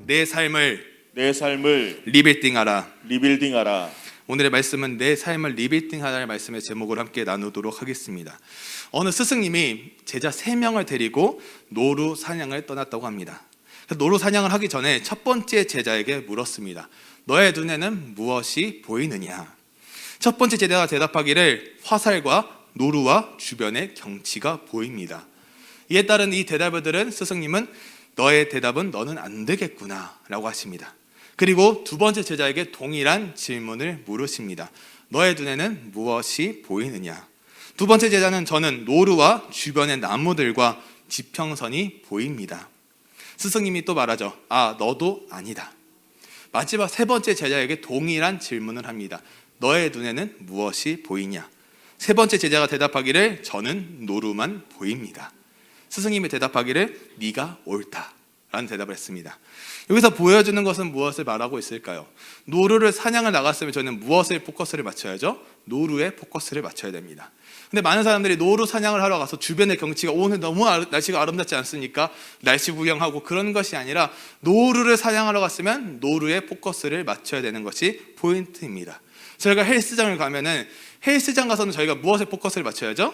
내 삶을 리빌딩하라. 오늘의 말씀은 내 삶을 리빌딩하라의 말씀의 제목을 함께 나누도록 하겠습니다. 어느 스승님이 제자 3명을 데리고 노루 사냥을 떠났다고 합니다. 노루 사냥을 하기 전에 첫 번째 제자에게 물었습니다. 너의 눈에는 무엇이 보이느냐? 첫 번째 제자가 대답하기를 화살과 노루와 주변의 경치가 보입니다. 이에 따른 이 대답을 들은 스승님은 너의 대답은 너는 안 되겠구나 라고 하십니다. 그리고 두 번째 제자에게 동일한 질문을 물으십니다. 너의 눈에는 무엇이 보이느냐? 두 번째 제자는 저는 노루와 주변의 나무들과 지평선이 보입니다. 스승님이 또 말하죠. 너도 아니다. 마지막 세 번째 제자에게 동일한 질문을 합니다. 너의 눈에는 무엇이 보이냐? 세 번째 제자가 대답하기를 저는 노루만 보입니다. 스승님이 대답하기를 네가 옳다 라는 대답을 했습니다. 여기서 보여주는 것은 무엇을 말하고 있을까요? 노루를 사냥을 나갔으면 저는 무엇에 포커스를 맞춰야죠? 노루에 포커스를 맞춰야 됩니다. 근데 많은 사람들이 노루 사냥을 하러 가서 주변의 경치가 오늘 너무 날씨가 아름답지 않습니까? 날씨 구경하고 그런 것이 아니라 노루를 사냥하러 갔으면 노루에 포커스를 맞춰야 되는 것이 포인트입니다. 저희가 헬스장을 가면은 헬스장 가서는 저희가 무엇에 포커스를 맞춰야죠?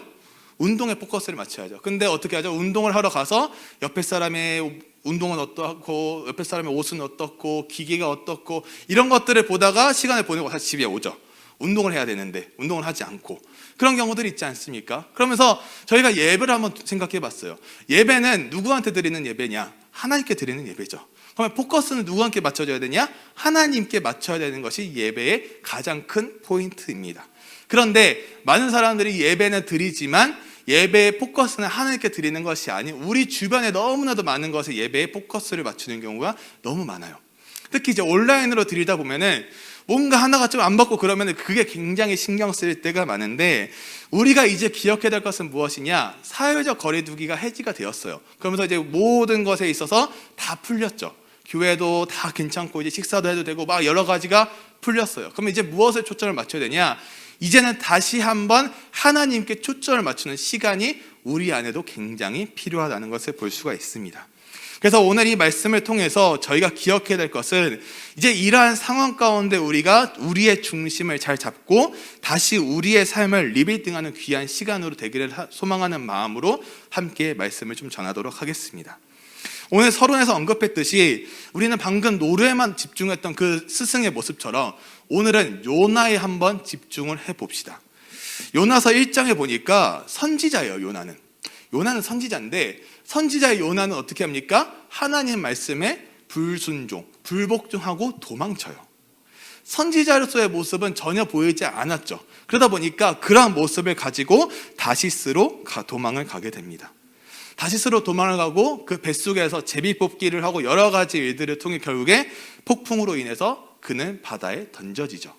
운동에 포커스를 맞춰야죠. 근데 어떻게 하죠? 운동을 하러 가서 옆에 사람의 운동은 어떻고 옆에 사람의 옷은 어떻고 기계가 어떻고 이런 것들을 보다가 시간을 보내고 다시 집에 오죠. 운동을 해야 되는데 운동을 하지 않고 그런 경우들이 있지 않습니까? 그러면서 저희가 예배를 한번 생각해 봤어요. 예배는 누구한테 드리는 예배냐? 하나님께 드리는 예배죠. 그러면 포커스는 누구한테 맞춰줘야 되냐? 하나님께 맞춰야 되는 것이 예배의 가장 큰 포인트입니다. 그런데 많은 사람들이 예배는 드리지만 예배의 포커스는 하나님께 드리는 것이 아닌 우리 주변에 너무나도 많은 것에 예배의 포커스를 맞추는 경우가 너무 많아요. 특히 이제 온라인으로 드리다 보면은 뭔가 하나가 좀 안 받고 그러면은 그게 굉장히 신경 쓰일 때가 많은데 우리가 이제 기억해야 될 것은 무엇이냐? 사회적 거리두기가 해지가 되었어요. 그러면서 이제 모든 것에 있어서 다 풀렸죠. 교회도 다 괜찮고 이제 식사도 해도 되고 막 여러 가지가 풀렸어요. 그러면 이제 무엇에 초점을 맞춰야 되냐? 이제는 다시 한번 하나님께 초점을 맞추는 시간이 우리 안에도 굉장히 필요하다는 것을 볼 수가 있습니다. 그래서 오늘 이 말씀을 통해서 저희가 기억해야 될 것은 이제 이러한 상황 가운데 우리가 우리의 중심을 잘 잡고 다시 우리의 삶을 리빌딩하는 귀한 시간으로 되기를 소망하는 마음으로 함께 말씀을 좀 전하도록 하겠습니다. 오늘 서론에서 언급했듯이 우리는 방금 노루에만 집중했던 그 스승의 모습처럼 오늘은 요나에 한번 집중을 해봅시다. 요나서 1장에 보니까 선지자예요. 요나는 선지자인데 선지자의 요나는 어떻게 합니까? 하나님 말씀에 불순종, 불복종하고 도망쳐요. 선지자로서의 모습은 전혀 보이지 않았죠. 그러다 보니까 그러한 모습을 가지고 다시스로 도망을 가게 됩니다. 다시스로 도망을 가고 그 뱃속에서 제비 뽑기를 하고 여러 가지 일들을 통해 결국에 폭풍으로 인해서 그는 바다에 던져지죠.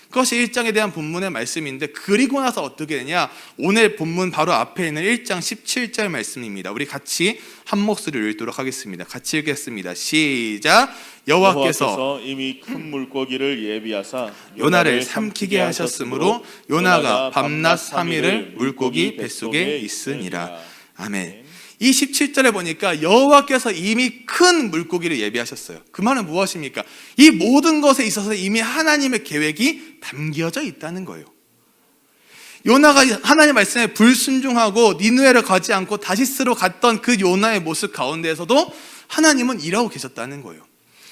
그것이 1장에 대한 본문의 말씀인데 그리고 나서 어떻게 되냐? 오늘 본문 바로 앞에 있는 1장 17절 말씀입니다. 우리 같이 한 목소리를 읽도록 하겠습니다. 같이 읽겠습니다. 시작. 여호와께서 이미 큰 물고기를 예비하사 요나를 삼키게 하셨으므로 요나가 밤낮 3일을 물고기 뱃속에 있으니라. 아멘. 이 17절에 보니까 여호와께서 이미 큰 물고기를 예비하셨어요. 그 말은 무엇입니까? 이 모든 것에 있어서 이미 하나님의 계획이 담겨져 있다는 거예요. 요나가 하나님 말씀에 불순종하고 니느웨를 가지 않고 다시스로 갔던 그 요나의 모습 가운데에서도 하나님은 일하고 계셨다는 거예요.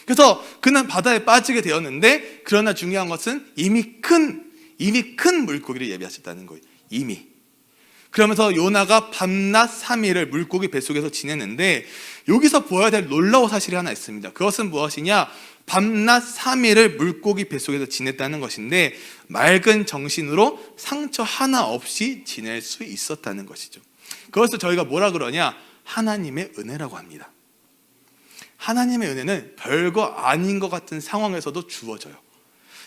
그래서 그는 바다에 빠지게 되었는데 그러나 중요한 것은 이미 큰 물고기를 예비하셨다는 거예요. 이미. 그러면서 요나가 밤낮 3일을 물고기 뱃속에서 지냈는데 여기서 보아야 될 놀라운 사실이 하나 있습니다. 그것은 무엇이냐? 밤낮 3일을 물고기 뱃속에서 지냈다는 것인데 맑은 정신으로 상처 하나 없이 지낼 수 있었다는 것이죠. 그것을 저희가 뭐라 그러냐? 하나님의 은혜라고 합니다. 하나님의 은혜는 별거 아닌 것 같은 상황에서도 주어져요.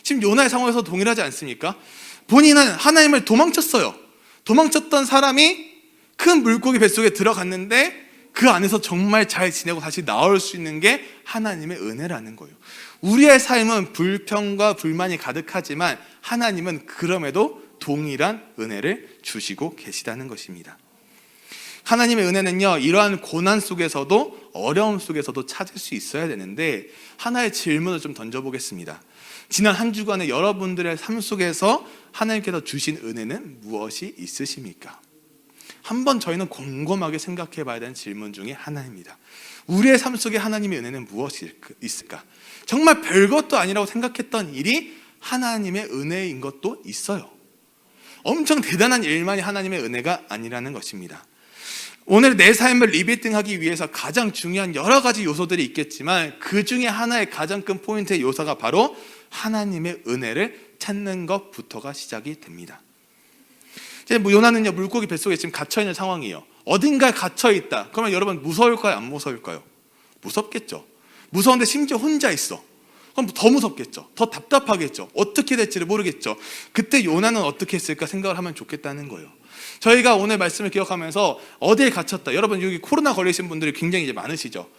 지금 요나의 상황에서 동일하지 않습니까? 본인은 하나님을 도망쳤어요. 도망쳤던 사람이 큰 물고기 뱃속에 들어갔는데 그 안에서 정말 잘 지내고 다시 나올 수 있는 게 하나님의 은혜라는 거예요. 우리의 삶은 불평과 불만이 가득하지만 하나님은 그럼에도 동일한 은혜를 주시고 계시다는 것입니다. 하나님의 은혜는요, 이러한 고난 속에서도 어려움 속에서도 찾을 수 있어야 되는데, 하나의 질문을 좀 던져보겠습니다. 지난 한 주간의 여러분들의 삶 속에서 하나님께서 주신 은혜는 무엇이 있으십니까? 한번 저희는 곰곰하게 생각해 봐야 되는 질문 중에 하나입니다. 우리의 삶 속에 하나님의 은혜는 무엇이 있을까? 정말 별것도 아니라고 생각했던 일이 하나님의 은혜인 것도 있어요. 엄청 대단한 일만이 하나님의 은혜가 아니라는 것입니다. 오늘 내 삶을 리빌딩하기 위해서 가장 중요한 여러 가지 요소들이 있겠지만, 그 중에 하나의 가장 큰 포인트의 요소가 바로 하나님의 은혜를 찾는 것부터가 시작이 됩니다. 이제 요나는요, 물고기 뱃속에 지금 갇혀있는 상황이에요. 어딘가에 갇혀있다. 그러면 여러분 무서울까요? 안 무서울까요? 무섭겠죠. 무서운데 심지어 혼자 있어. 그럼 더 무섭겠죠. 더 답답하겠죠. 어떻게 될지를 모르겠죠. 그때 요나는 어떻게 했을까 생각을 하면 좋겠다는 거예요. 저희가 오늘 말씀을 기억하면서 어디에 갇혔다. 여러분 여기 코로나 걸리신 분들이 굉장히 이제 많으시죠.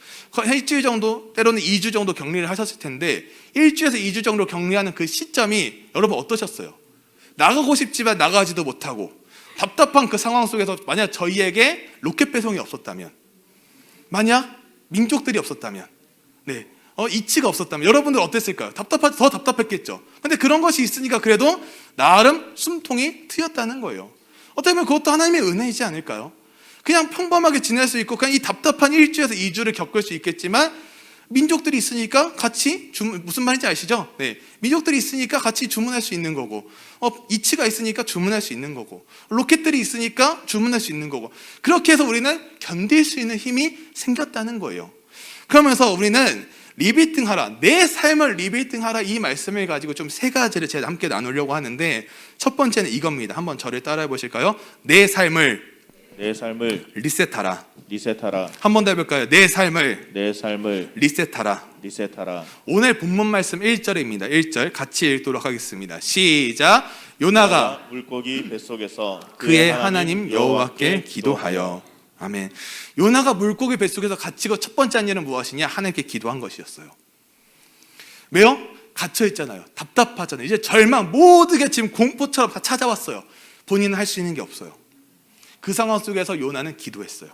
일주일 정도, 때로는 2주 정도 격리를 하셨을 텐데, 1주에서 2주 정도 격리하는 그 시점이 여러분 어떠셨어요? 나가고 싶지만 나가지도 못하고 답답한 그 상황 속에서 만약 저희에게 로켓 배송이 없었다면, 만약 민족들이 없었다면, 이치가 없었다면 여러분들 어땠을까요? 더 답답했겠죠. 근데 그런 것이 있으니까 그래도 나름 숨통이 트였다는 거예요. 어떻게 보면 그것도 하나님의 은혜이지 않을까요? 그냥 평범하게 지낼 수 있고 그냥 이 답답한 1주에서 2주를 겪을 수 있겠지만, 민족들이 있으니까 같이 무슨 말인지 아시죠? 민족들이 있으니까 같이 주문할 수 있는 거고, 이치가 있으니까 주문할 수 있는 거고, 로켓들이 있으니까 주문할 수 있는 거고, 그렇게 해서 우리는 견딜 수 있는 힘이 생겼다는 거예요. 그러면서 우리는 리빌딩하라, 내 삶을 리빌딩하라, 이 말씀을 가지고 좀 세 가지를 제가 함께 나누려고 하는데, 첫 번째는 이겁니다. 한번 저를 따라해 보실까요? 내 삶을 리셋하라. 한 번 더 해볼까요? 내 삶을 리셋하라. 오늘 본문 말씀 1절입니다. 1절 같이 읽도록 하겠습니다. 시작. 요나가 물고기 뱃속에서 그의 하나님 여호와께 기도하여. 아멘. 요나가 물고기 뱃속에서 갇히고 첫 번째 한 일은 무엇이냐? 하나님께 기도한 것이었어요. 왜요? 갇혀 있잖아요. 답답하잖아요. 이제 절망, 모든 게 지금 공포처럼 다 찾아왔어요. 본인은 할 수 있는 게 없어요. 그 상황 속에서 요나는 기도했어요.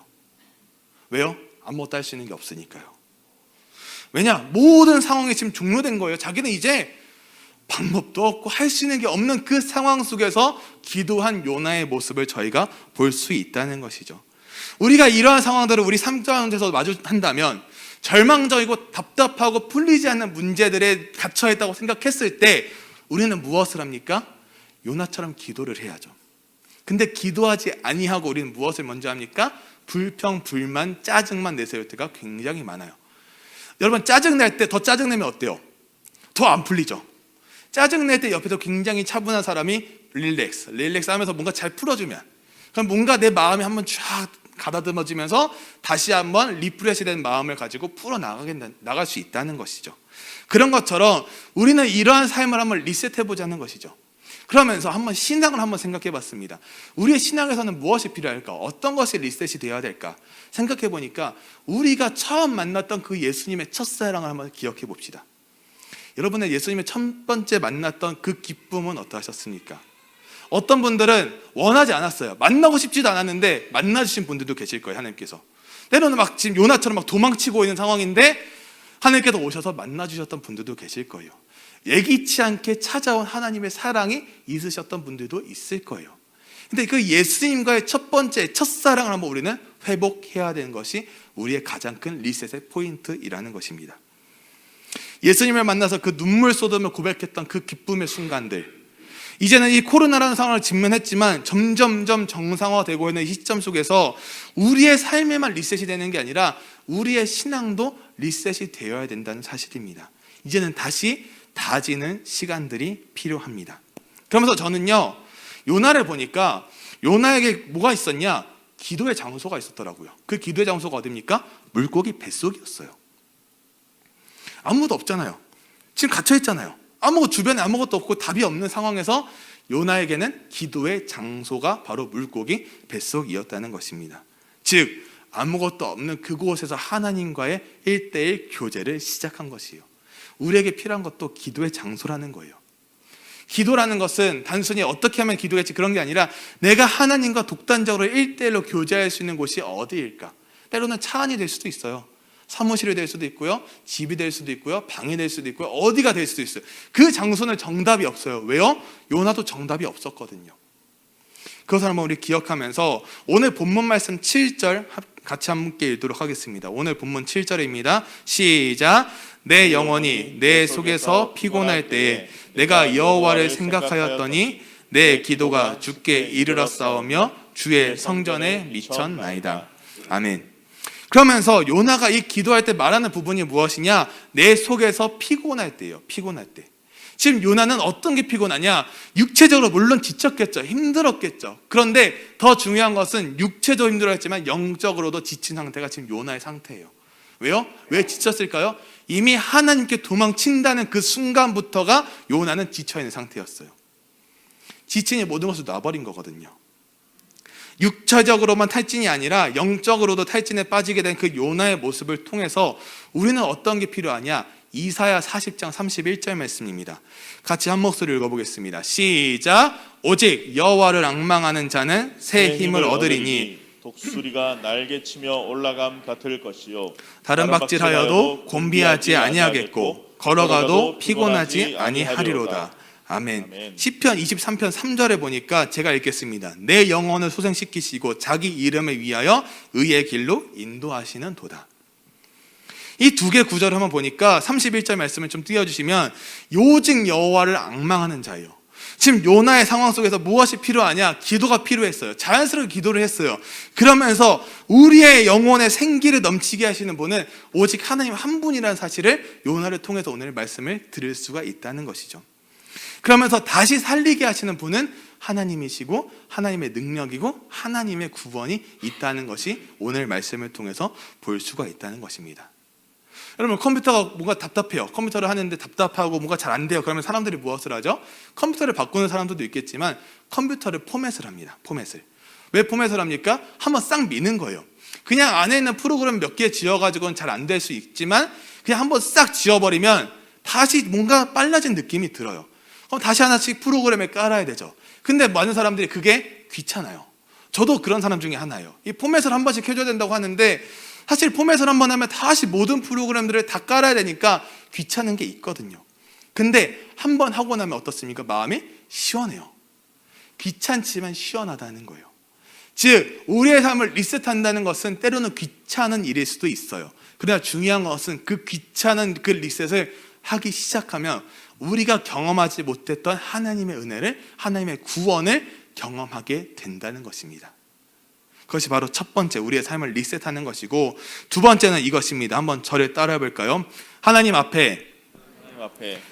왜요? 아무것도 할 수 있는 게 없으니까요. 왜냐? 모든 상황이 지금 종료된 거예요. 자기는 이제 방법도 없고 할 수 있는 게 없는 그 상황 속에서 기도한 요나의 모습을 저희가 볼 수 있다는 것이죠. 우리가 이러한 상황들을 우리 삶 가운데서 마주한다면, 절망적이고 답답하고 풀리지 않는 문제들에 갇혀있다고 생각했을 때 우리는 무엇을 합니까? 요나처럼 기도를 해야죠. 근데 기도하지 아니하고 우리는 무엇을 먼저 합니까? 불평, 불만, 짜증만 내세울 때가 굉장히 많아요. 여러분 짜증낼 때 더 짜증내면 어때요? 더 안 풀리죠. 짜증낼 때 옆에서 굉장히 차분한 사람이 릴렉스 하면서 뭔가 잘 풀어주면, 그럼 뭔가 내 마음이 한번 쫙 가다듬어지면서 다시 한번 리프레시 된 마음을 가지고 나갈 수 있다는 것이죠. 그런 것처럼 우리는 이러한 삶을 한번 리셋해보자는 것이죠. 그러면서 한번 신앙을 한번 생각해 봤습니다. 우리의 신앙에서는 무엇이 필요할까? 어떤 것이 리셋이 되어야 될까? 생각해 보니까 우리가 처음 만났던 그 예수님의 첫사랑을 한번 기억해 봅시다. 여러분의 예수님의 첫 번째 만났던 그 기쁨은 어떠하셨습니까? 어떤 분들은 원하지 않았어요. 만나고 싶지도 않았는데 만나주신 분들도 계실 거예요. 하나님께서 때로는 막 지금 요나처럼 막 도망치고 있는 상황인데 하나님께서 오셔서 만나주셨던 분들도 계실 거예요. 예기치 않게 찾아온 하나님의 사랑이 있으셨던 분들도 있을 거예요. 근데 그 예수님과의 첫 번째 첫사랑을 한번 우리는 회복해야 되는 것이 우리의 가장 큰 리셋의 포인트이라는 것입니다. 예수님을 만나서 그 눈물 쏟으며 고백했던 그 기쁨의 순간들, 이제는 이 코로나라는 상황을 직면했지만 점점점 정상화되고 있는 이 시점 속에서 우리의 삶에만 리셋이 되는 게 아니라 우리의 신앙도 리셋이 되어야 된다는 사실입니다. 이제는 다시 다지는 시간들이 필요합니다. 그러면서 저는요, 요나를 보니까 요나에게 뭐가 있었냐? 기도의 장소가 있었더라고요. 그 기도의 장소가 어디입니까? 물고기 뱃속이었어요. 아무도 없잖아요. 지금 갇혀있잖아요. 주변에 아무것도 없고 답이 없는 상황에서 요나에게는 기도의 장소가 바로 물고기 뱃속이었다는 것입니다. 즉 아무것도 없는 그곳에서 하나님과의 1:1 교제를 시작한 것이에요. 우리에게 필요한 것도 기도의 장소라는 거예요. 기도라는 것은 단순히 어떻게 하면 기도겠지 그런 게 아니라 내가 하나님과 독단적으로 1대1로 교제할 수 있는 곳이 어디일까? 때로는 차 안이 될 수도 있어요. 사무실이 될 수도 있고요. 집이 될 수도 있고요. 방이 될 수도 있고요. 어디가 될 수도 있어요. 그 장소는 정답이 없어요. 왜요? 요나도 정답이 없었거든요. 그것을 한번 우리 기억하면서 오늘 본문 말씀 7절 같이 함께 읽도록 하겠습니다. 오늘 본문 7절입니다. 시작. 내 영혼이 내 속에서 피곤할 때에 내가 여호와를 생각하였더니 내 기도가 주께 이르렀사오며 주의 성전에 미쳤나이다. 아멘. 그러면서 요나가 이 기도할 때 말하는 부분이 무엇이냐? 내 속에서 피곤할 때예요. 피곤할 때. 지금 요나는 어떤 게 피곤하냐? 육체적으로 물론 지쳤겠죠. 힘들었겠죠. 그런데 더 중요한 것은 육체도 힘들었지만 영적으로도 지친 상태가 지금 요나의 상태예요. 왜요? 왜 지쳤을까요? 이미 하나님께 도망친다는 그 순간부터가 요나는 지쳐있는 상태였어요. 지친이 모든 것을 놔버린 거거든요. 육체적으로만 탈진이 아니라 영적으로도 탈진에 빠지게 된 그 요나의 모습을 통해서 우리는 어떤 게 필요하냐? 이사야 40장 31절 말씀입니다. 같이 한 목소리 읽어보겠습니다. 시작. 오직 여호와를 앙망하는 자는 새 힘을 얻으리니 독수리가 날개치며 올라감 같을 것이요 다른 박질하여도 곤비하지 아니하겠고 걸어가도 피곤하지 아니하리로다. 아멘. 시편 23편 3절에 보니까 제가 읽겠습니다. 내 영혼을 소생시키시고 자기 이름을 위하여 의의 길로 인도하시는 도다. 이 두 개 구절을 한번 보니까 31절 말씀을 좀 띄워주시면 오직 여호와를 앙망하는 자예요. 지금 요나의 상황 속에서 무엇이 필요하냐? 기도가 필요했어요. 자연스럽게 기도를 했어요. 그러면서 우리의 영혼의 생기를 넘치게 하시는 분은 오직 하나님 한 분이라는 사실을 요나를 통해서 오늘 말씀을 들을 수가 있다는 것이죠. 그러면서 다시 살리게 하시는 분은 하나님이시고 하나님의 능력이고 하나님의 구원이 있다는 것이 오늘 말씀을 통해서 볼 수가 있다는 것입니다. 여러분, 컴퓨터가 뭔가 답답해요. 컴퓨터를 하는데 답답하고 뭔가 잘 안 돼요. 그러면 사람들이 무엇을 하죠? 컴퓨터를 바꾸는 사람들도 있겠지만 컴퓨터를 포맷을 합니다. 포맷을. 왜 포맷을 합니까? 한번 싹 미는 거예요. 그냥 안에 있는 프로그램 몇 개 지어가지고는 잘 안 될 수 있지만 그냥 한번 싹 지워버리면 다시 뭔가 빨라진 느낌이 들어요. 그럼 다시 하나씩 프로그램에 깔아야 되죠. 근데 많은 사람들이 그게 귀찮아요. 저도 그런 사람 중에 하나예요. 이 포맷을 한 번씩 해줘야 된다고 하는데 사실 포맷을 한 번 하면 다시 모든 프로그램들을 다 깔아야 되니까 귀찮은 게 있거든요. 근데 한 번 하고 나면 어떻습니까? 마음이 시원해요. 귀찮지만 시원하다는 거예요. 즉 우리의 삶을 리셋한다는 것은 때로는 귀찮은 일일 수도 있어요. 그러나 중요한 것은 그 귀찮은 그 리셋을 하기 시작하면 우리가 경험하지 못했던 하나님의 은혜를, 하나님의 구원을 경험하게 된다는 것입니다. 그것이 바로 첫 번째 우리의 삶을 리셋하는 것이고, 두 번째는 이것입니다. 한번 저를 따라해 볼까요? 하나님 앞에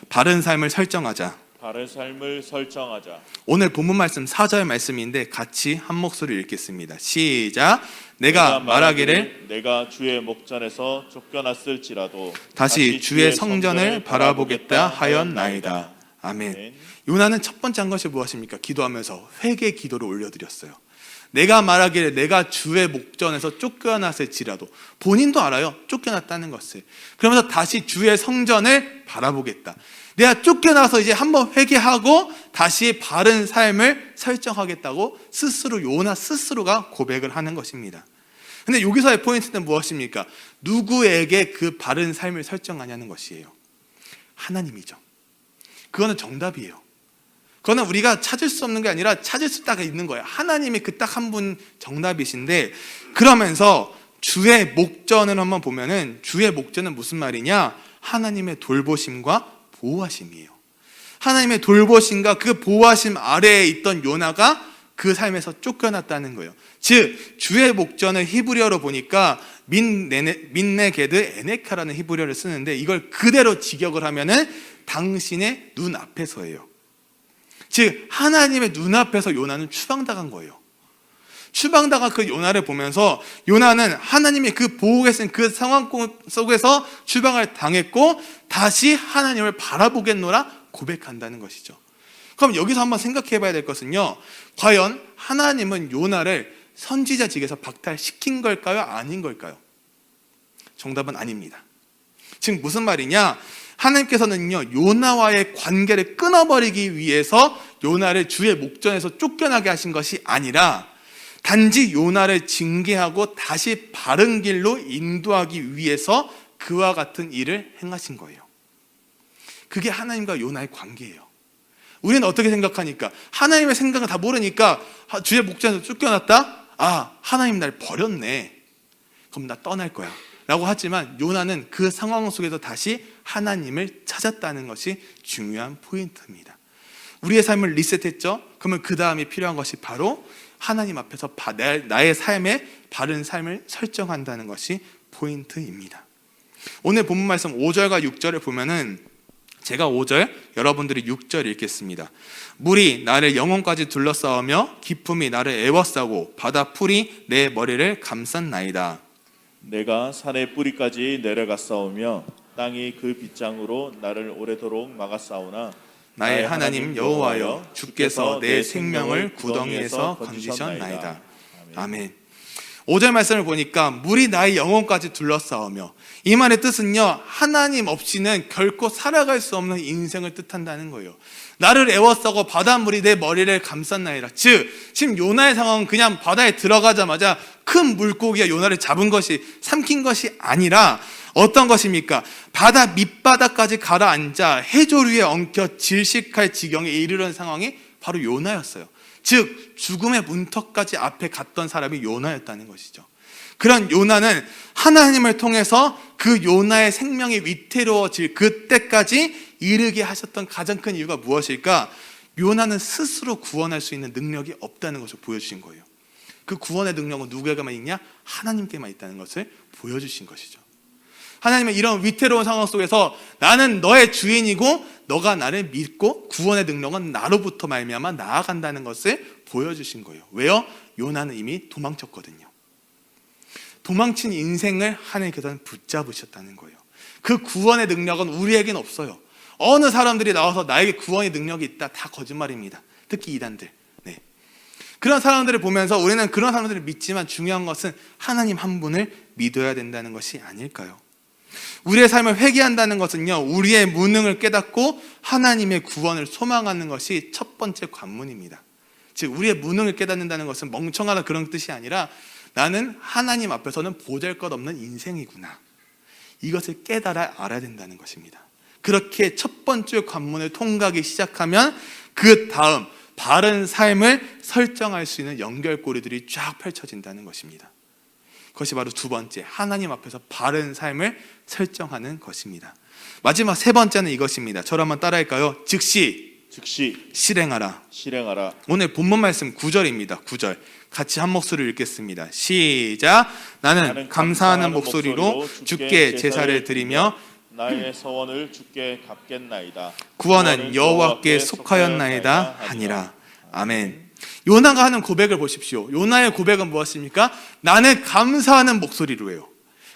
바른 삶을 설정하자. 바른 삶을 설정하자. 오늘 본문 말씀 4절 말씀인데 같이 한 목소리 읽겠습니다. 시작. 내가 말하기를 내가 주의 목전에서 쫓겨났을지라도 다시 주의 성전을 바라보겠다 하였나이다. 아멘. 요나는 첫 번째 한 것이 무엇입니까? 기도하면서 회개 기도를 올려드렸어요. 내가 말하기를 내가 주의 목전에서 쫓겨났을지라도, 본인도 알아요. 쫓겨났다는 것을. 그러면서 다시 주의 성전을 바라보겠다. 내가 쫓겨나서 이제 한번 회개하고 다시 바른 삶을 설정하겠다고 스스로, 요나 스스로가 고백을 하는 것입니다. 근데 여기서의 포인트는 무엇입니까? 누구에게 그 바른 삶을 설정하냐는 것이에요. 하나님이죠. 그거는 정답이에요. 그거는 우리가 찾을 수 없는 게 아니라 찾을 수 딱 있는 거예요. 하나님이 그 딱 한 분 정답이신데, 그러면서 주의 목전을 한번 보면은 주의 목전은 무슨 말이냐? 하나님의 돌보심과 보호하심이에요. 하나님의 돌보심과 그 보호하심 아래에 있던 요나가 그 삶에서 쫓겨났다는 거예요. 즉 주의 목전을 히브리어로 보니까 민네게드 에네카라는 히브리어를 쓰는데, 이걸 그대로 직역을 하면은 당신의 눈앞에서예요. 즉 하나님의 눈앞에서 요나는 추방당한 거예요. 추방당한 그 요나를 보면서 요나는 하나님의 그 보고 계신 그 상황 속에서 추방을 당했고 다시 하나님을 바라보겠노라 고백한다는 것이죠. 그럼 여기서 한번 생각해 봐야 될 것은요, 과연 하나님은 요나를 선지자직에서 박탈시킨 걸까요? 아닌 걸까요? 정답은 아닙니다. 즉 무슨 말이냐? 하나님께서는요, 요나와의 관계를 끊어버리기 위해서 요나를 주의 목전에서 쫓겨나게 하신 것이 아니라 단지 요나를 징계하고 다시 바른 길로 인도하기 위해서 그와 같은 일을 행하신 거예요. 그게 하나님과 요나의 관계예요. 우리는 어떻게 생각하니까? 하나님의 생각을 다 모르니까 주의 목전에서 쫓겨났다? 아, 하나님 날 버렸네. 그럼 나 떠날 거야 라고 하지만 요나는 그 상황 속에서 다시 하나님을 찾았다는 것이 중요한 포인트입니다. 우리의 삶을 리셋했죠? 그러면 그 다음에 필요한 것이 바로 하나님 앞에서 나의 삶의 바른 삶을 설정한다는 것이 포인트입니다. 오늘 본문 말씀 5절과 6절을 보면은 제가 5절, 여러분들이 6절 읽겠습니다. 물이 나를 영혼까지 둘러싸으며 기품이 나를 애워싸고 바다 풀이 내 머리를 감쌌나이다. 내가 산의 뿌리까지 내려갔사오며 땅이 그 빗장으로 나를 오래도록 막았사오나 나의 하나님 여호와여 주께서 내 생명을 구덩이에서 건지셨나이다. 아멘. 5절 말씀을 보니까 물이 나의 영혼까지 둘러싸으며, 이 말의 뜻은요, 하나님 없이는 결코 살아갈 수 없는 인생을 뜻한다는 거예요. 나를 애워싸고 바닷물이 내 머리를 감쌌나이다. 즉 지금 요나의 상황은 그냥 바다에 들어가자마자 큰 물고기가 요나를 잡은 것이, 삼킨 것이 아니라 어떤 것입니까? 바다 밑바닥까지 가라앉아 해조류에 엉켜 질식할 지경에 이르는 상황이 바로 요나였어요. 즉 죽음의 문턱까지 앞에 갔던 사람이 요나였다는 것이죠. 그런 요나는 하나님을 통해서 그 요나의 생명이 위태로워질 그때까지 이르게 하셨던 가장 큰 이유가 무엇일까? 요나는 스스로 구원할 수 있는 능력이 없다는 것을 보여주신 거예요. 그 구원의 능력은 누구에게만 있냐? 하나님께만 있다는 것을 보여주신 것이죠. 하나님은 이런 위태로운 상황 속에서 나는 너의 주인이고 너가 나를 믿고 구원의 능력은 나로부터 말미암아 나아간다는 것을 보여주신 거예요. 왜요? 요나는 이미 도망쳤거든요. 도망친 인생을 하나님께서는 붙잡으셨다는 거예요. 그 구원의 능력은 우리에게는 없어요. 어느 사람들이 나와서 나에게 구원의 능력이 있다, 다 거짓말입니다. 특히 이단들. 네. 그런 사람들을 보면서 우리는 그런 사람들을 믿지만 중요한 것은 하나님 한 분을 믿어야 된다는 것이 아닐까요? 우리의 삶을 회개한다는 것은요, 우리의 무능을 깨닫고 하나님의 구원을 소망하는 것이 첫 번째 관문입니다. 즉 우리의 무능을 깨닫는다는 것은 멍청하다 그런 뜻이 아니라 나는 하나님 앞에서는 보잘것없는 인생이구나, 이것을 깨달아 알아야 된다는 것입니다. 그렇게 첫 번째 관문을 통과하기 시작하면 그 다음 바른 삶을 설정할 수 있는 연결고리들이 쫙 펼쳐진다는 것입니다. 그것이 바로 두 번째, 하나님 앞에서 바른 삶을 설정하는 것입니다. 마지막 세 번째는 이것입니다. 저를 한번 따라할까요? 즉시 실행하라. 오늘 본문 말씀 9절입니다. 9절 같이 한 목소리로 읽겠습니다. 시작. 나는 감사하는 목소리로 주께 제사를 드리며 나의 서원을 주께 갚겠나이다. 구원은 여호와께 속하였나이다 하니라. 아멘. 요나가 하는 고백을 보십시오. 요나의 고백은 무엇입니까? 나는 감사하는 목소리로 해요.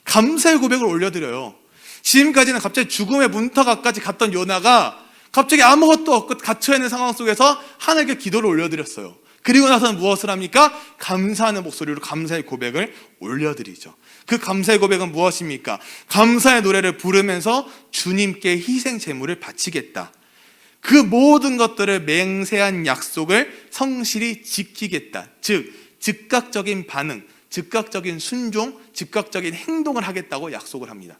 감사의 고백을 올려드려요. 지금까지는 갑자기 죽음의 문턱까지 갔던 요나가 갑자기 아무것도 없고 갇혀있는 상황 속에서 하나님께 기도를 올려드렸어요. 그리고 나서는 무엇을 합니까? 감사하는 목소리로 감사의 고백을 올려드리죠. 그 감사의 고백은 무엇입니까? 감사의 노래를 부르면서 주님께 희생 제물을 바치겠다. 그 모든 것들을 맹세한 약속을 성실히 지키겠다. 즉 즉각적인 반응, 즉각적인 순종, 즉각적인 행동을 하겠다고 약속을 합니다.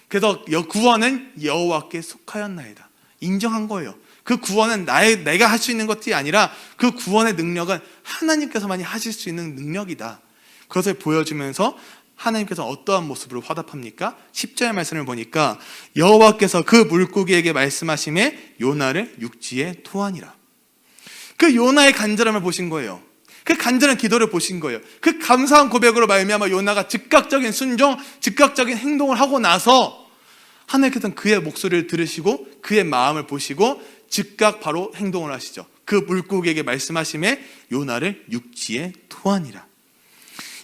그래서 구원은 여호와께 속하였나이다. 인정한 거예요. 그 구원은 내가 할 수 있는 것이 아니라 그 구원의 능력은 하나님께서만이 하실 수 있는 능력이다. 그것을 보여주면서 하나님께서 어떠한 모습으로 화답합니까? 10절 말씀을 보니까 여호와께서 그 물고기에게 말씀하심에 요나를 육지에 토하니라. 그 요나의 간절함을 보신 거예요. 그 간절한 기도를 보신 거예요. 그 감사한 고백으로 말미암아 요나가 즉각적인 순종, 즉각적인 행동을 하고 나서 하나님께서는 그의 목소리를 들으시고 그의 마음을 보시고 즉각 바로 행동을 하시죠. 그 물고기에게 말씀하심에 요나를 육지에 토하니라.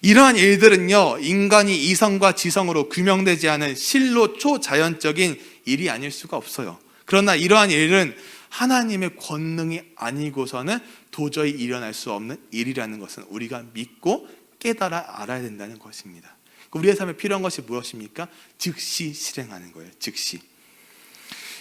이러한 일들은요, 인간이 이성과 지성으로 규명되지 않은 실로 초자연적인 일이 아닐 수가 없어요. 그러나 이러한 일은 하나님의 권능이 아니고서는 도저히 일어날 수 없는 일이라는 것은 우리가 믿고 깨달아 알아야 된다는 것입니다. 우리의 삶에 필요한 것이 무엇입니까? 즉시 실행하는 거예요. 즉시.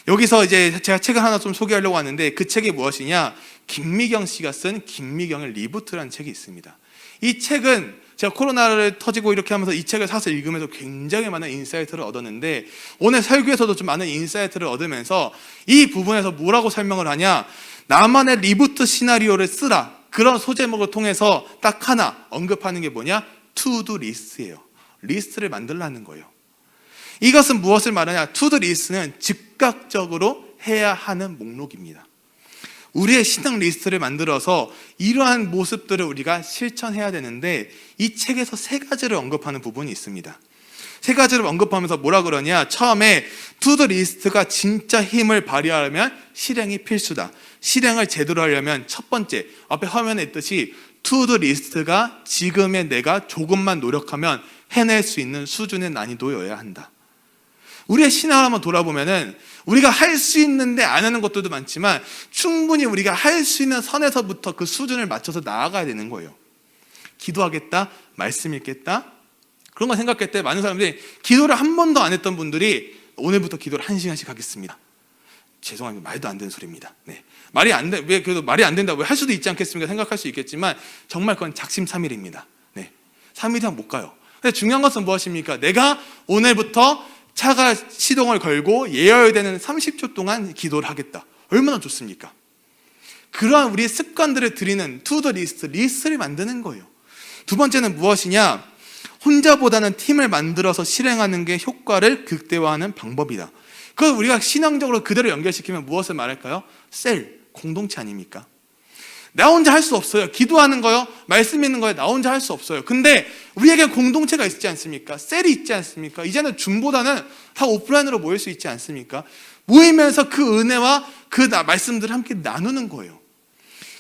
여기서 이제 제가 책을 하나 좀 소개하려고 하는데 그 책이 무엇이냐? 김미경 씨가 쓴 김미경의 리부트라는 책이 있습니다. 이 책은 제가 코로나를 터지고 이렇게 하면서 이 책을 사서 읽으면서 굉장히 많은 인사이트를 얻었는데 오늘 설교에서도 좀 많은 인사이트를 얻으면서 이 부분에서 뭐라고 설명을 하냐? 나만의 리부트 시나리오를 쓰라. 그런 소제목을 통해서 딱 하나 언급하는 게 뭐냐? 투두 리스트예요. 리스트를 만들라는 거예요. 이것은 무엇을 말하냐? 투두 리스트는 즉각적으로 해야 하는 목록입니다. 우리의 신앙 리스트를 만들어서 이러한 모습들을 우리가 실천해야 되는데 이 책에서 세 가지를 언급하는 부분이 있습니다. 세 가지를 언급하면서 뭐라 그러냐? 처음에 투두 리스트가 진짜 힘을 발휘하려면 실행이 필수다. 실행을 제대로 하려면 첫 번째, 앞에 화면에 있듯이 투두 리스트가 지금의 내가 조금만 노력하면 해낼 수 있는 수준의 난이도여야 한다. 우리의 신앙을 한번 돌아보면은 우리가 할 수 있는데 안 하는 것들도 많지만 충분히 우리가 할 수 있는 선에서부터 그 수준을 맞춰서 나아가야 되는 거예요. 기도하겠다, 말씀 읽겠다, 그런 거 생각할 때 많은 사람들이 기도를 한 번도 안 했던 분들이 오늘부터 기도를 1시간씩 하겠습니다. 죄송합니다. 말도 안 되는 소리입니다. 네. 왜 그래도 말이 안 된다고 할 수도 있지 않겠습니까? 생각할 수 있겠지만 정말 그건 작심삼일입니다. 네. 3일 이상 못 가요. 근데 중요한 것은 무엇입니까? 내가 오늘부터 차가 시동을 걸고 예열되는 30초 동안 기도를 하겠다. 얼마나 좋습니까? 그러한 우리의 습관들을 드리는 투더 리스트를 만드는 거예요. 두 번째는 무엇이냐? 혼자보다는 팀을 만들어서 실행하는 게 효과를 극대화하는 방법이다. 그걸 우리가 신앙적으로 그대로 연결시키면 무엇을 말할까요? 셀, 공동체 아닙니까? 나 혼자 할 수 없어요. 기도하는 거요, 말씀 있는 거요, 나 혼자 할 수 없어요. 근데 우리에게 공동체가 있지 않습니까? 셀이 있지 않습니까? 이제는 줌보다는 다 오프라인으로 모일 수 있지 않습니까? 모이면서 그 은혜와 그 말씀들을 함께 나누는 거예요.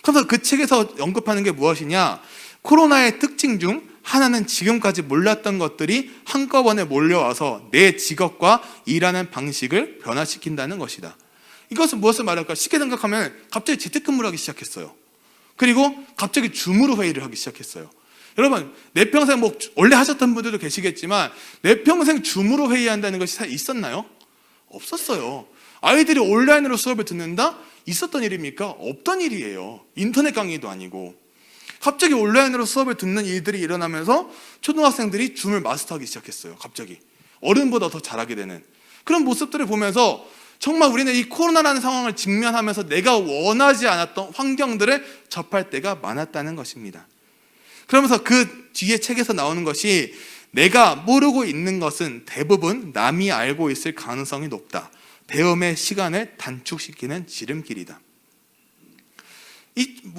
그래서 그 책에서 언급하는 게 무엇이냐? 코로나의 특징 중 하나는 지금까지 몰랐던 것들이 한꺼번에 몰려와서 내 직업과 일하는 방식을 변화시킨다는 것이다. 이것은 무엇을 말할까? 쉽게 생각하면 갑자기 재택근무를 하기 시작했어요. 그리고 갑자기 줌으로 회의를 하기 시작했어요. 여러분, 내 평생 원래 하셨던 분들도 계시겠지만 내 평생 줌으로 회의한다는 것이 있었나요? 없었어요. 아이들이 온라인으로 수업을 듣는다? 있었던 일입니까? 없던 일이에요. 인터넷 강의도 아니고. 갑자기 온라인으로 수업을 듣는 일들이 일어나면서 초등학생들이 줌을 마스터하기 시작했어요. 갑자기 어른보다 더 잘하게 되는 그런 모습들을 보면서 정말 우리는 이 코로나라는 상황을 직면하면서 내가 원하지 않았던 환경들을 접할 때가 많았다는 것입니다. 그러면서 그 뒤에 책에서 나오는 것이 내가 모르고 있는 것은 대부분 남이 알고 있을 가능성이 높다. 배움의 시간을 단축시키는 지름길이다.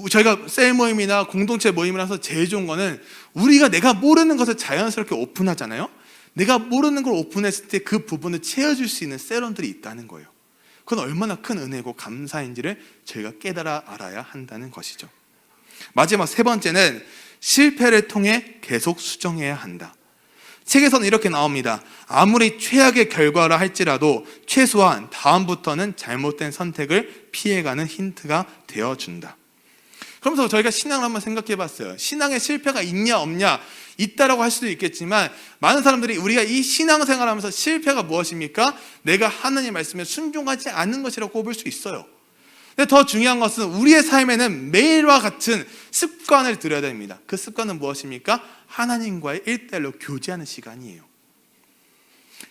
저희가 셀 모임이나 공동체 모임을 해서 제일 좋은 거는 우리가 내가 모르는 것을 자연스럽게 오픈하잖아요. 내가 모르는 걸 오픈했을 때 그 부분을 채워줄 수 있는 셀원들이 있다는 거예요. 그건 얼마나 큰 은혜고 감사인지를 저희가 깨달아 알아야 한다는 것이죠. 마지막 세 번째는 실패를 통해 계속 수정해야 한다. 책에서는 이렇게 나옵니다. 아무리 최악의 결과라 할지라도 최소한 다음부터는 잘못된 선택을 피해가는 힌트가 되어준다. 그러면서 저희가 신앙을 한번 생각해 봤어요. 신앙에 실패가 있냐 없냐, 있다라고 할 수도 있겠지만 많은 사람들이 우리가 이 신앙생활 하면서 실패가 무엇입니까? 내가 하나님 말씀에 순종하지 않는 것이라고 꼽을 수 있어요. 근데 더 중요한 것은 우리의 삶에는 매일과 같은 습관을 들여야 됩니다. 그 습관은 무엇입니까? 하나님과의 1대1로 교제하는 시간이에요.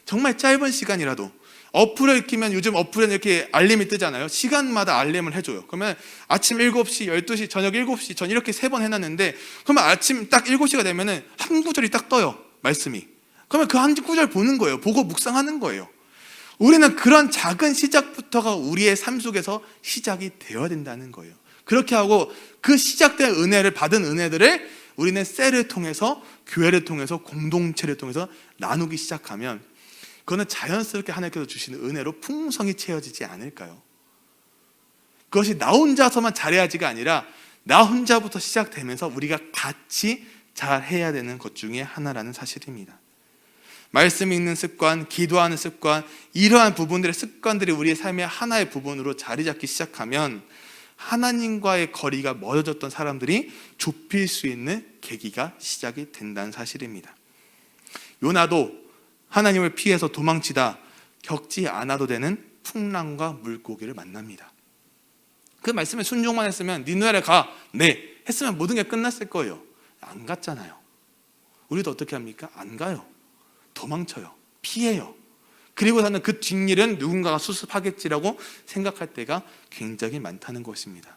정말 짧은 시간이라도 어플을 키면 요즘 어플에 이렇게 알림이 뜨잖아요. 시간마다 알림을 해줘요. 그러면 아침 7시, 12시, 저녁 7시, 전 이렇게 3번 해놨는데 그러면 아침 딱 7시가 되면은 한 구절이 딱 떠요. 말씀이. 그러면 그 한 구절 보는 거예요. 보고 묵상하는 거예요. 우리는 그런 작은 시작부터가 우리의 삶 속에서 시작이 되어야 된다는 거예요. 그렇게 하고 그 시작된 은혜를 받은 은혜들을 우리는 셀을 통해서, 교회를 통해서, 공동체를 통해서 나누기 시작하면 그거는 자연스럽게 하나님께서 주시는 은혜로 풍성히 채워지지 않을까요? 그것이 나 혼자서만 잘해야지가 아니라 나 혼자부터 시작되면서 우리가 같이 잘해야 되는 것 중에 하나라는 사실입니다. 말씀 읽는 습관, 기도하는 습관, 이러한 부분들의 습관들이 우리의 삶의 하나의 부분으로 자리 잡기 시작하면 하나님과의 거리가 멀어졌던 사람들이 좁힐 수 있는 계기가 시작이 된다는 사실입니다. 요나도 하나님을 피해서 도망치다 겪지 않아도 되는 풍랑과 물고기를 만납니다. 그 말씀에 순종만 했으면 니느웨에 가, 네 했으면 모든 게 끝났을 거예요. 안 갔잖아요. 우리도 어떻게 합니까? 안 가요. 도망쳐요. 피해요. 그리고서는 그 뒷일은 누군가가 수습하겠지라고 생각할 때가 굉장히 많다는 것입니다.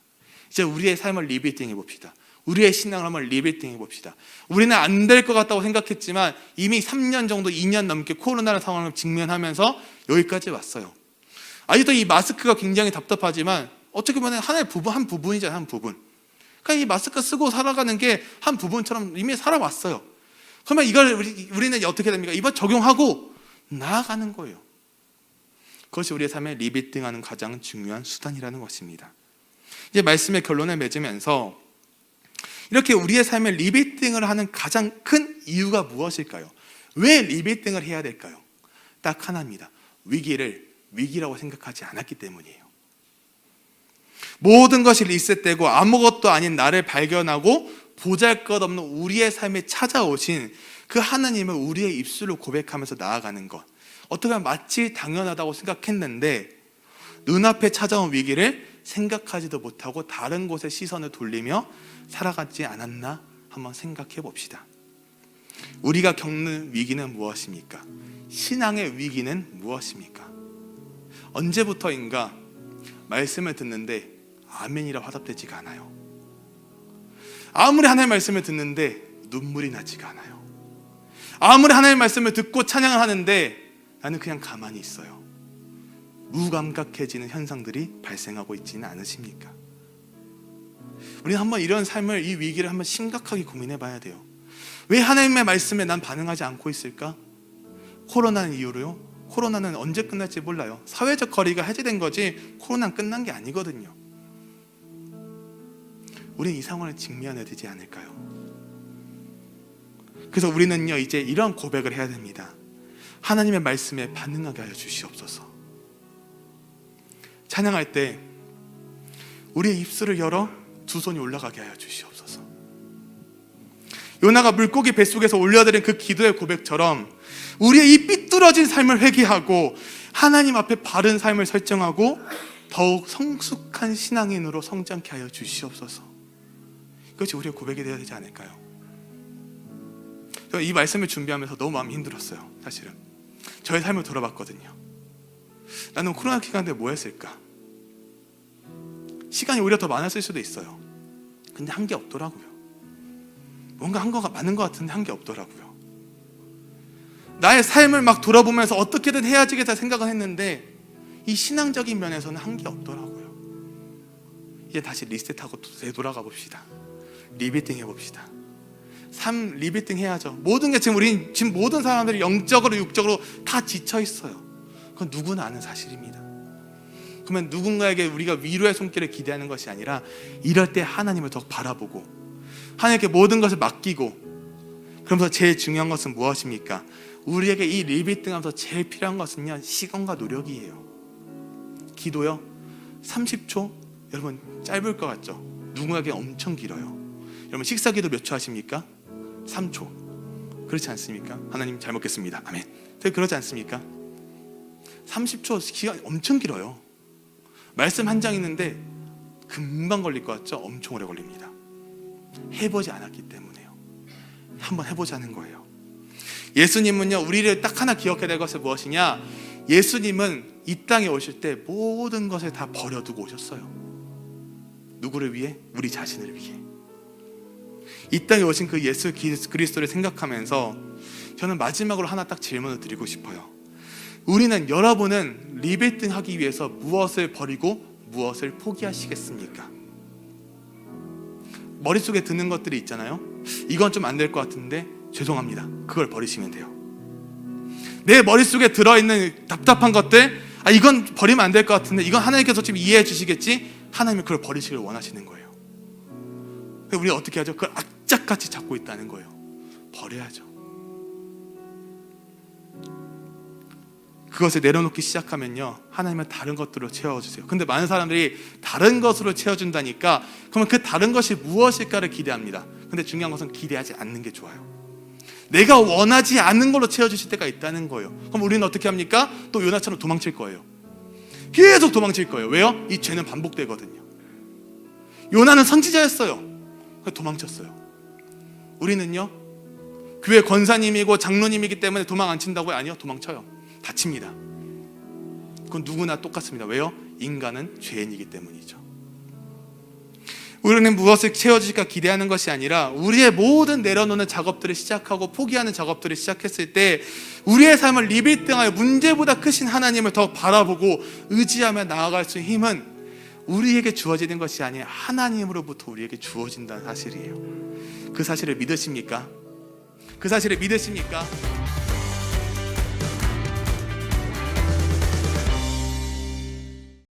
이제 우리의 삶을 리빌딩 해봅시다. 우리의 신앙을 한번 리빌딩 해봅시다. 우리는 안 될 것 같다고 생각했지만 이미 3년 정도 2년 넘게 코로나라는 상황을 직면하면서 여기까지 왔어요. 아직도 이 마스크가 굉장히 답답하지만 어떻게 보면 하나의 한 부분이잖아요. 한 부분. 그러니까 이 마스크 쓰고 살아가는 게 한 부분처럼 이미 살아왔어요. 그러면 이걸 우리는 어떻게 됩니까? 이번 적용하고 나아가는 거예요. 그것이 우리의 삶에 리빌딩하는 가장 중요한 수단이라는 것입니다. 이제 말씀의 결론을 맺으면서 이렇게 우리의 삶에 리빌딩을 하는 가장 큰 이유가 무엇일까요? 왜 리빌딩을 해야 될까요? 딱 하나입니다. 위기를 위기라고 생각하지 않았기 때문이에요. 모든 것이 리셋되고 아무것도 아닌 나를 발견하고 보잘것없는 우리의 삶에 찾아오신 그 하나님을 우리의 입술로 고백하면서 나아가는 것, 어떻게 보면 마치 당연하다고 생각했는데 눈앞에 찾아온 위기를 생각하지도 못하고 다른 곳에 시선을 돌리며 살아가지 않았나 한번 생각해 봅시다. 우리가 겪는 위기는 무엇입니까? 신앙의 위기는 무엇입니까? 언제부터인가 말씀을 듣는데 아멘이라 화답되지가 않아요. 아무리 하나님의 말씀을 듣는데 눈물이 나지가 않아요. 아무리 하나님의 말씀을 듣고 찬양을 하는데 나는 그냥 가만히 있어요. 무감각해지는 현상들이 발생하고 있지는 않으십니까? 우리는 한번 이런 삶을, 이 위기를 한번 심각하게 고민해 봐야 돼요. 왜 하나님의 말씀에 난 반응하지 않고 있을까? 코로나는 이유로요? 코로나는 언제 끝날지 몰라요. 사회적 거리가 해제된 거지 코로나는 끝난 게 아니거든요. 우리는 이 상황을 직면해야 되지 않을까요? 그래서 우리는요 이제 이런 고백을 해야 됩니다. 하나님의 말씀에 반응하게 하여 주시옵소서. 찬양할 때 우리의 입술을 열어 두 손이 올라가게 하여 주시옵소서. 요나가 물고기 뱃속에서 올려드린 그 기도의 고백처럼 우리의 이 삐뚤어진 삶을 회개하고 하나님 앞에 바른 삶을 설정하고 더욱 성숙한 신앙인으로 성장케 하여 주시옵소서. 이것이 우리의 고백이 되어야 되지 않을까요? 이 말씀을 준비하면서 너무 마음이 힘들었어요. 사실은 저의 삶을 돌아봤거든요. 나는 코로나 기간 때 뭐 했을까? 시간이 오히려 더 많았을 수도 있어요. 근데 한 게 없더라고요. 뭔가 한 거가 많은 것 같은데 한 게 없더라고요. 나의 삶을 막 돌아보면서 어떻게든 해야지겠다 생각은 했는데 이 신앙적인 면에서는 한 게 없더라고요. 이제 다시 리셋하고 되돌아가 봅시다. 리빌딩 해봅시다. 삶 리빌딩 해야죠. 모든 게 지금 모든 사람들이 영적으로 육적으로 다 지쳐 있어요. 그건 누구나 아는 사실입니다. 그러면 누군가에게 우리가 위로의 손길을 기대하는 것이 아니라 이럴 때 하나님을 더 바라보고 하나님께 모든 것을 맡기고, 그러면서 제일 중요한 것은 무엇입니까? 우리에게 이 리빌딩하면서 제일 필요한 것은요 시간과 노력이에요. 기도요 30초 여러분 짧을 것 같죠? 누군가에게 엄청 길어요. 여러분 식사 기도 몇 초 하십니까? 3초. 그렇지 않습니까? 하나님 잘 먹겠습니다. 아멘. 그렇지 않습니까? 30초 기간 엄청 길어요. 말씀 한 장 있는데 금방 걸릴 것 같죠? 엄청 오래 걸립니다. 해보지 않았기 때문에요. 한번 해보자는 거예요. 예수님은요 우리를 딱 하나 기억해야 될 것은 무엇이냐? 예수님은 이 땅에 오실 때 모든 것을 다 버려두고 오셨어요. 누구를 위해? 우리 자신을 위해. 이 땅에 오신 그 예수 그리스도를 생각하면서 저는 마지막으로 하나 딱 질문을 드리고 싶어요. 여러분은 리빌딩 하기 위해서 무엇을 버리고 무엇을 포기하시겠습니까? 머릿속에 드는 것들이 있잖아요. 이건 좀 안 될 것 같은데 죄송합니다. 그걸 버리시면 돼요. 내 머릿속에 들어있는 답답한 것들, 이건 버리면 안 될 것 같은데 이건 하나님께서 지금 이해해 주시겠지? 하나님이 그걸 버리시길 원하시는 거예요. 우리가 어떻게 하죠? 그걸 악착같이 잡고 있다는 거예요. 버려야죠. 그것을 내려놓기 시작하면요 하나님은 다른 것들로 채워주세요. 근데 많은 사람들이 다른 것으로 채워준다니까 그러면 그 다른 것이 무엇일까를 기대합니다. 근데 중요한 것은 기대하지 않는 게 좋아요. 내가 원하지 않는 걸로 채워주실 때가 있다는 거예요. 그럼 우리는 어떻게 합니까? 또 요나처럼 도망칠 거예요. 계속 도망칠 거예요. 왜요? 이 죄는 반복되거든요. 요나는 선지자였어요. 도망쳤어요. 우리는요, 교회 권사님이고 장로님이기 때문에 도망 안 친다고요? 아니요, 도망쳐요. 다칩니다. 그건 누구나 똑같습니다. 왜요? 인간은 죄인이기 때문이죠. 우리는 무엇을 채워주실까 기대하는 것이 아니라 우리의 모든 내려놓는 작업들을 시작하고 포기하는 작업들을 시작했을 때 우리의 삶을 리빌딩하여 문제보다 크신 하나님을 더 바라보고 의지하며 나아갈 수 있는 힘은 우리에게 주어지는 것이 아니라 하나님으로부터 우리에게 주어진다는 사실이에요. 그 사실을 믿으십니까? 그 사실을 믿으십니까?